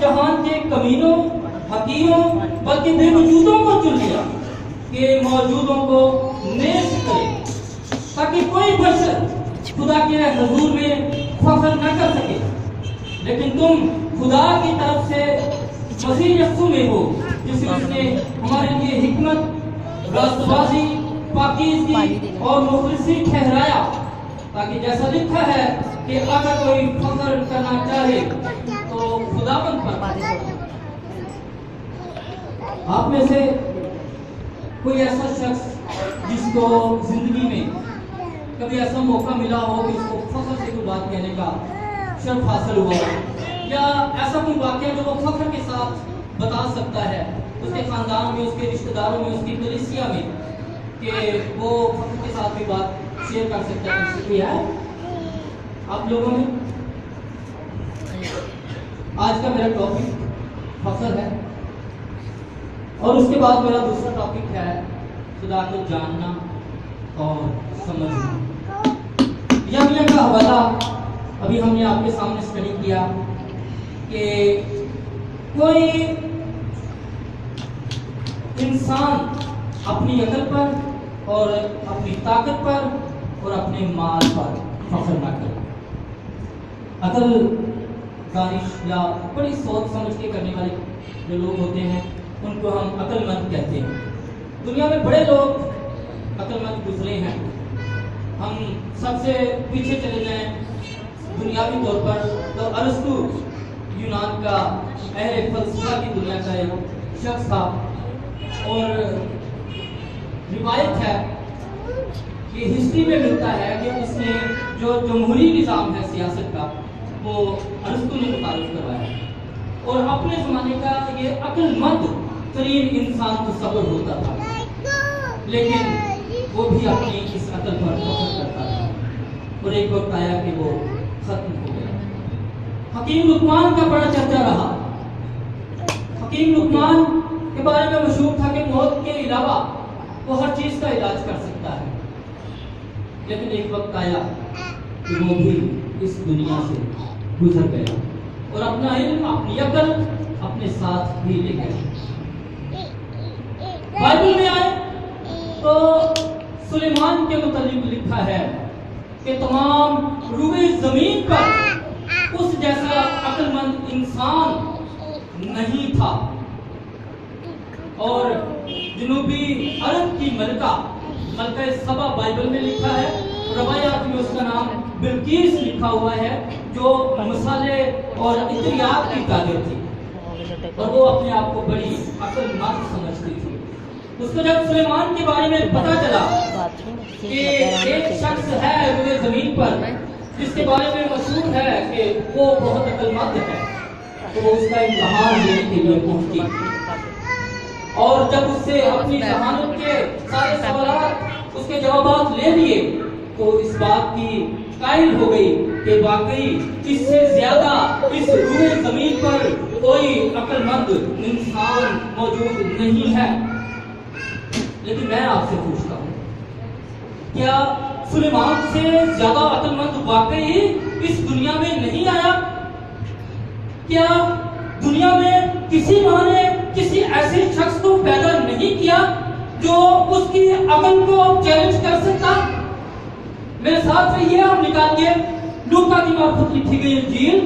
जहान के कमीनों, हकीमों बल्कि बेवजूदों को चुन लिया कि मौजूदों को नेस्त करे, ताकि कोई बशर खुदा के हुजूर में फख्र न कर सके। लेकिन तुम खुदा की तरफ से मसीह यीशु में हो, जिसे उसने हमारे लिए हिकमत, रास्तबाजी, पाकीज़गी और मुखलिसी ठहराया, ताकि जैसा लिखा है कि अगर कोई फख्र करना चाहे तो खुदावंद पर। आप में से कोई ऐसा शख्स जिसको जिंदगी में कभी ऐसा मौका मिला हो कि उसको फख्र से कोई बात कहने का शर्फ हासिल हुआ, या ऐसा कोई वाकया जो वो फख्र के साथ बता सकता है उसके खानदान में, उसके रिश्तेदारों में, उसकी कलीसिया में, कि वो फख्र के साथ भी बात शेयर कर सकता है? किया है आप लोगों ने? आज का मेरा टॉपिक फख्र है, और उसके बाद मेरा दूसरा टॉपिक है खुदा को जानना और समझना। यह का हवाला अभी हमने आपके सामने स्टडी किया कि कोई इंसान अपनी अकल पर और अपनी ताकत पर और अपने माल पर फख्र ना करे। अकल दानिश या बड़ी सोच समझ के करने वाले जो लोग होते हैं उनको हम अकलमंद कहते हैं। दुनिया में बड़े लोग अकलमंद गुजरे हैं। हम सबसे पीछे चले जाएं दुनियावी तौर पर तो अरस्तु यूनान का अहले फलसफा की दुनिया का एक शख्स था, और रिवायत है कि हिस्ट्री में मिलता है कि उसने जो जमहूरी निज़ाम है सियासत का वो अरस्तु ने मुतारिफ करवाया, और अपने ज़माने का ये अक्लमंद तरीन इंसान तो सब्र होता था, लेकिन वो भी अपनी इस अकल पर फख्र करता था, और एक वक्त आया कि वो खत्म हो गया। हकीम लुकमान का बड़ा चर्चा रहा। हकीम लुकमान के बारे में मशहूर था कि मौत के अलावा वो हर चीज का इलाज कर सकता है, लेकिन एक वक्त आया कि वो भी इस दुनिया से गुजर गया और अपना इल्म, अपनी अकल अपने साथ ही ले गया। बाइबल में आए तो सुलेमान के मुतालिक लिखा है कि तमाम रूए जमीन पर उस जैसा अक्लमंद इंसान नहीं था, और जनूबी अरब की मलका सबा बाइबल में लिखा है, रवायात में उसका नाम बिल्किस लिखा हुआ है, जो मसाले और इत्रियात की ताजर थी, और वो अपने आप को बड़ी अक्लमंद समझती थी। उसको जब सुलेमान के बारे में पता चला कि एक शख्स है रूए जमीन पर जिसके बारे में मशहूर है कि वो बहुत अक्लमंद है, तो वो उसका इम्तिहान देने के लिए पहुंची, और जब उससे अपनी जहानत के सारे सवाल उसके जवाब ले लिए तो इस बात की कायल हो गई कि वाकई इससे ज्यादा इस रूए जमीन पर कोई अक्लमंद इंसान मौजूद नहीं है। लेकिन मैं आपसे पूछता हूँ, क्या सुलेमान से ज्यादा अक्लमंद वाकई इस दुनिया में नहीं आया? क्या दुनिया में किसी माँ ने किसी ऐसे शख्स को पैदा नहीं किया जो उसकी अकल को चैलेंज कर सकता? मेरे साथ रहिए, हम निकालिए लूका की मार्फत लिखी गई इंजील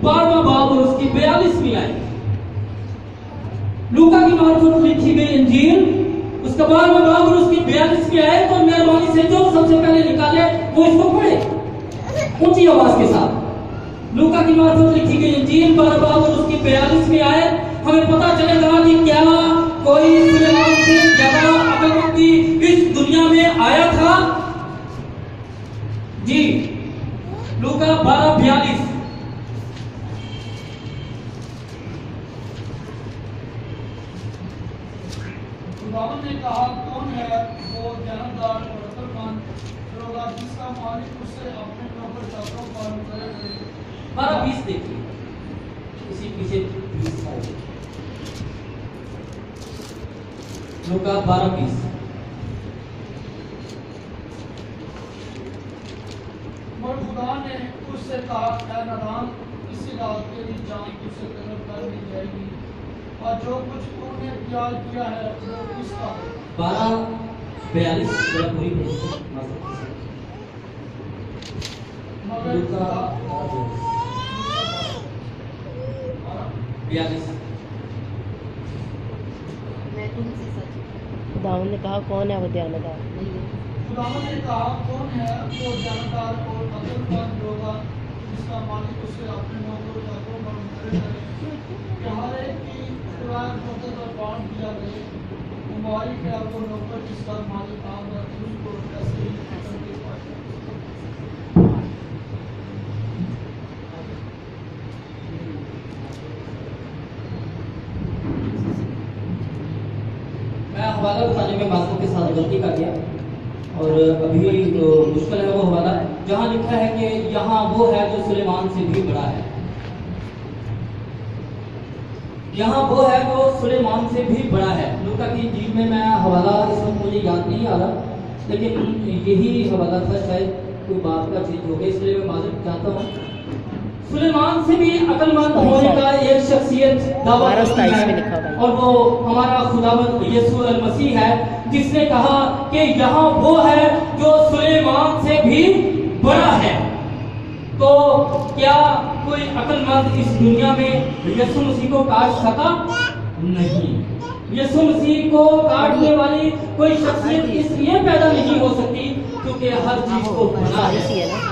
12वां बाब और उसकी 42वीं आयत। लूका की मार्फत लिखी गई इंजील उसका 12वां बाब और उसकी 42वीं आयत, और मेहरबानी से जो सबसे पहले निकाले वो इसको पढ़े ऊंची आवाज के साथ। लूका की मार्फत लिखी गई इंजील 12 बाब और उसकी 42वीं आयत। हमें पता चलेगा कि क्या कोई सुलेमान से ज्यादा अक्लमंदी इस दुनिया में आया था? जी, लूका 12:42। खुदावंद ने कहा, कौन है वो जानदार और अक्लमंद होगा जिसका मालिक उससे अपने नौकर चाकरों पर मुकर्रर करे। 12:20 देखिए, इसी पीछे 20 साल लूका 12:20। मगर खुदा ने उससे कहा, ऐ नादान, इसी रात तेरी जान तुझसे तलब कर ली और जो कुछ तूने प्यार किया है वो किसका है? 12:42 जरा पूरी भेजिए मगर लूका 42 दाऊद ने कहा कौन है वो ध्यानदार? खुदावंद ने कहा कौन है वो जानकार और अक्लमंद होगा जिसका मालिक उसे अपने नौकर चाकरों पर मुकर्रर करे कि हर एक की खुराक वक्त पर बांट दिया गए। मुबारक है वो नौकर जिसका मालिक आमद उसको ऐसे ही करके पाए। मैं हवाला बताने में मासूम के साथ गलती कर दिया और अभी जो मुश्किल है वो हवाला जहाँ लिखा है कि यहाँ वो है जो सुलेमान से भी बड़ा है। यहाँ वो है जो सुलेमान से भी बड़ा है। लूका की इंजील में मैं हवाला इस वक्त मुझे याद नहीं आ रहा, लेकिन यही हवाला था, शायद कोई बात का चीज हो गई, इसलिए मैं माजूम चाहता हूँ। सुलेमान से भी अक्लमंद होने का एक शख्सियत दावा करती है और वो हमारा खुदावंद यीशु अल मसीह है, जिसने कहा कि यहाँ वो है जो सुलेमान से भी बड़ा है। तो क्या कोई अक्लमंद इस दुनिया में यीशु मसीह को काट सका? नहीं। यीशु मसीह को काटने वाली कोई शख्सियत इसलिए पैदा नहीं हो सकती क्योंकि हर चीज को बना है,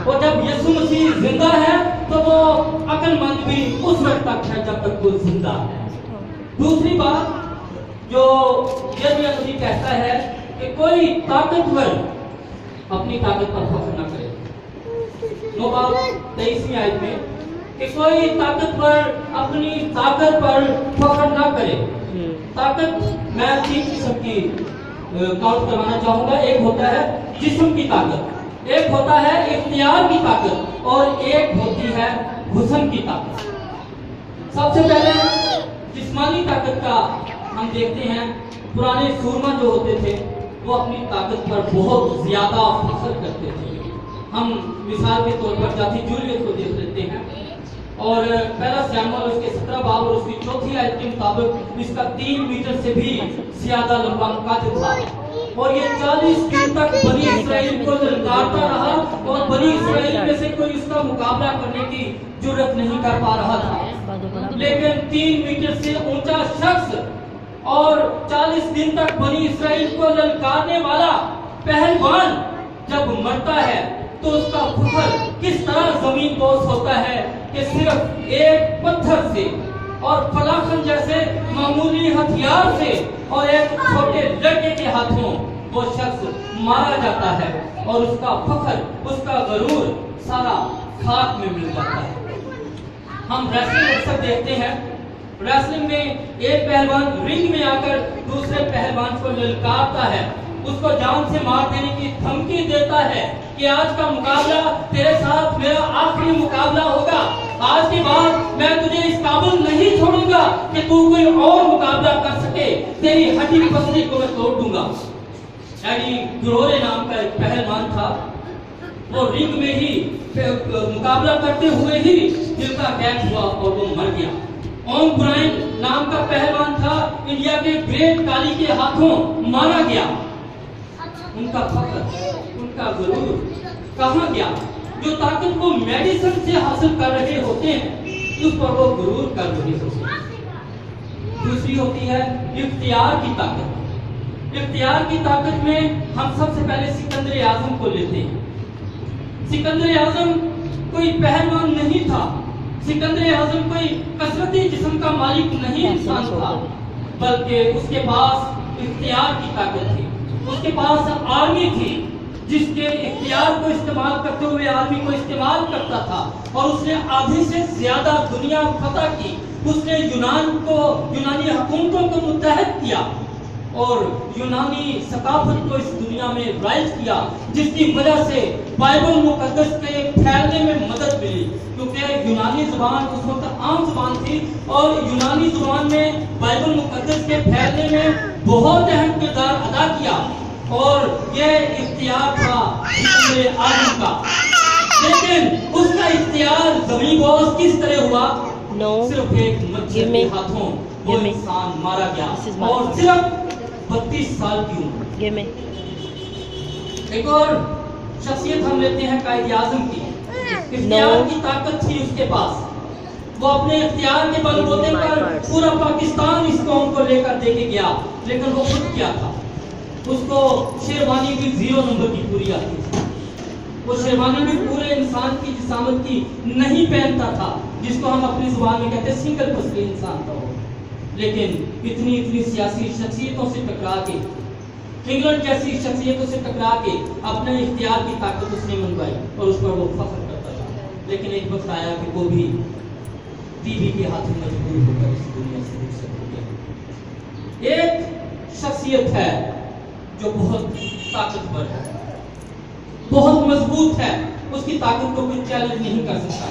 और जब यीशु मसीह जिंदा है तो वो अक्लमंद भी उस वक्त तक है जब तक वो जिंदा है। दूसरी बात जो यिर्मयाह नबी कहता है कि कोई ताकतवर अपनी ताकत पर फख्र न करे। 9:23 आयत में कि कोई ताकतवर अपनी ताकत पर फख्र न करे। ताकत मैं 3 किस्म की काउंट करवाना चाहूंगा। एक होता है जिस्म की ताकत, एक होता है इख्तियार की ताकत और एक होती है हुस्न की ताकत। सबसे पहले जिस्मानी ताकत का हम देखते हैं। पुराने सूरमा जो होते थे वो अपनी ताकत पर बहुत ज्यादा फख्र करते थे। हम मिसाल के तौर पर जाति जूलियस को देख लेते हैं और पहला स्यामुएल उसके 17 बाब और उसकी 4 आयत के मुताबिक इसका 3 मीटर से भी ज्यादा लंबा कद था और ये 40 दिन तक बनी इसराइल को ललकारता रहा और बनी इसराइल में से कोई उसका मुकाबला करने की जुर्रत नहीं कर पा रहा था। लेकिन 3 मीटर से ऊंचा शख्स और 40 दिन तक बनी इसराइल को ललकारने वाला पहलवान जब मरता है तो उसका फख्र किस तरह जमीन बोस होता है कि सिर्फ एक पत्थर से और फलाखन जैसे मामूली हथियार से और एक छोटे लड़के के हाथों वो शख्स मारा जाता है और उसका फख्र, उसका गरूर सारा खाक में मिल जाता है। हम रेसलिंग अक्सर देखते हैं। रेसलिंग में एक पहलवान रिंग में आकर दूसरे पहलवान को ललकारता है, उसको जान से मार देने की धमकी देता है कि आज का मुकाबला तेरे साथ मेरा आखिरी मुकाबला होगा। आज के बाद मैं तुझे इस काबिल नहीं छोड़ूंगा कि तू कोई और मुकाबला कर सके, तेरी हड्डी पसली को मैं तोड़ दूंगा। एडी ग्रोरे नाम का एक पहलवान था, वो रिंग में ही मुकाबला करते हुए ही दिल का अटैक हुआ और वो मर गया। ओम ब्रायन नाम का पहलवान था, इंडिया के ग्रेट काली के हाथों मारा गया। उनका फख्र, उनका गरूर कहाँ गया? जो ताकत वो मेडिसिन से हासिल कर रहे होते हैं उस पर वो गरूर कर रहे होते हैं। दूसरी होती है इख्तियार की ताकत। इख्तियार की ताकत में हम सबसे पहले सिकंदर आजम को लेते हैं। सिकंदर आजम कोई पहलवान नहीं था, सिकंदर आजम कोई कसरती जिस्म का मालिक नहीं इंसान था, बल्कि उसके पास इख्तियार की ताकत थी। उसके पास आर्मी थी जिसके इख्तियार को इस्तेमाल करते हुए आर्मी को इस्तेमाल करता था और उसने आधी से ज्यादा दुनिया फतह की। उसने यूनानी हुकूमतों को मुत्तहद किया और यूनानी सकाफत को इस दुनिया में राइज किया, जिसकी वजह से बाइबल मुकद्दस के फैलने में मदद मिली, क्योंकि यूनानी जुबान उस वक्त आम जुबान थी और यूनानी जुबान में बाइबल मुकद्दस के फैलने में बहुत अहम किरदार अदा किया और ये इख्तियार था आदम का। लेकिन उसका इख्तियार ज़मीन बोस किस तरह हुआ? No. सिर्फ एक मच्छर Give के me. हाथों वो Give me. इंसान मारा गया This is my और phone. सिर्फ 32 साल की उम्र। Give me. एक और शख्सियत हम लेते हैं कायद आजम की। इख्तियार की ताकत थी उसके पास, वो अपने इख्तियार के बलबूते पर पूरा पाकिस्तान इस कौम को लेकर देके गया, लेकिन वो खुद क्या था, उसको शेरवानी भी 0 नंबर की पूरी आती थी। वो शेरवानी भी पूरे इंसान की जिसामत की नहीं पहनता था, जिसको हम अपनी जुबान में कहते हैं सिंगल पसली इंसान था वो। लेकिन इतनी सियासी शख्सियतों से टकरा के, इंग्लैंड जैसी शख्सियतों से टकरा के अपने इख्तियार की ताकत उसने मनवाई और उस पर वो फख्र करता था। लेकिन एक वक्त आया कि वो भी बीवी के हाथों मजबूर होकर इस दुनिया से रुखसत हो गया। एक शख्सियत है जो बहुत ताकतवर है, बहुत मजबूत है, उसकी ताकत को कोई चैलेंज नहीं कर सकता।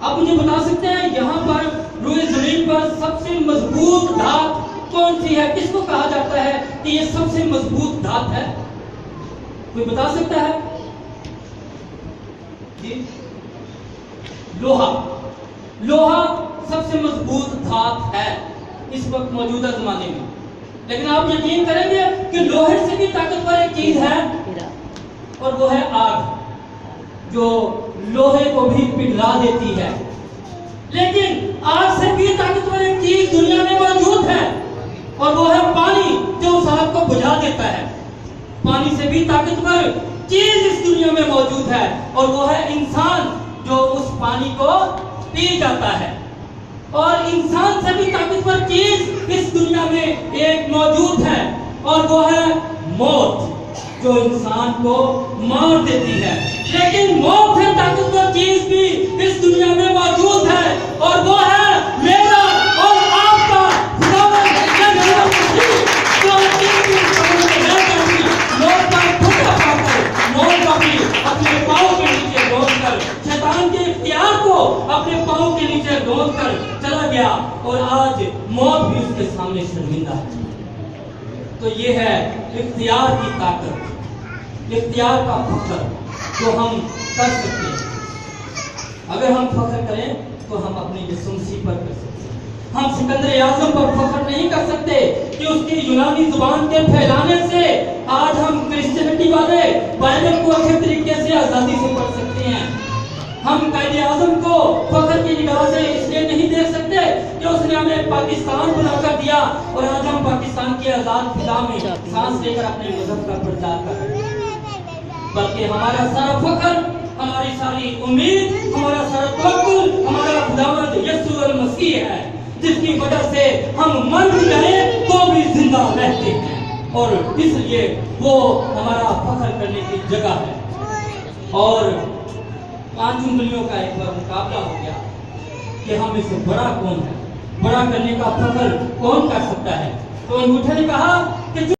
आप मुझे बता सकते हैं यहाँ पर रोए जमीन पर सबसे मजबूत धात कौन सी है? किसको कहा जाता है कि ये सबसे मजबूत धात है? कोई बता सकता है? जी, लोहा। लोहा सबसे मजबूत धात है इस वक्त मौजूदा जमाने में। लेकिन आप यकीन करेंगे कि लोहे से भी ताकतवर एक चीज है और वो है आग, जो लोहे को भी पिघला देती है। लेकिन आग से भी ताकतवर एक चीज दुनिया में मौजूद है और वो है पानी, जो उस आग को बुझा देता है। पानी से भी ताकतवर चीज इस दुनिया में मौजूद है और वो है इंसान, जो उस पानी को पी जाता है। और इंसान से भी ताकतवर चीज इस दुनिया में एक मौजूद है और वो है मौत, जो इंसान को मार देती है। लेकिन मौत से ताकतवर चीज भी इस दुनिया में मौजूद है और वो है मेरा और आपका खुदावंद मौत का ठुकरा पाकर, मौत का भी अपने पाँव के नीचे रोककर, शैतान के इख्तियार को अपने पाँव के नीचे रोककर चला गया और आज मौत भी उसके सामने शर्मिंदा है। तो ये है इख्तियार की ताकत, इख्तियार का फख्र जो हम कर सकते हैं। अगर हम फख्र करें तो हम अपने यसूमसी पर कर सकते हैं। हम सिकंदर आजम पर फख्र नहीं कर सकते कि उसकी यूनानी जुबान के फैलाने से आज हम क्रिश्चियनिटी वाले बाइबल को अच्छे तरीके से आजादी से पढ़ सकते हैं। हम कायदे आजम को फख्र की निगाह से इसलिए नहीं देख सकते कि उसने हमें पाकिस्तान बनाकर दिया और आज हम पाकिस्तान की आजाद फिजा में सांस लेकर अपने मजहब का प्रचार कर रहे हैं। बल्कि हमारा सारा फख्र, हमारी सारी उम्मीद, हमारा सारा तवक्कुल हमारा खुदावंद यीशु मसीह है, जिसकी वजह से हम मर भी जाए तो भी जिंदा रहते हैं और इसलिए वो हमारा फख्र करने की जगह है। और 5 उंगलियों का एक बार मुकाबला हो गया कि हम इससे बड़ा कौन है, बड़ा करने का फख्र कौन कर सकता है। तो अंगूठे ने कहा कि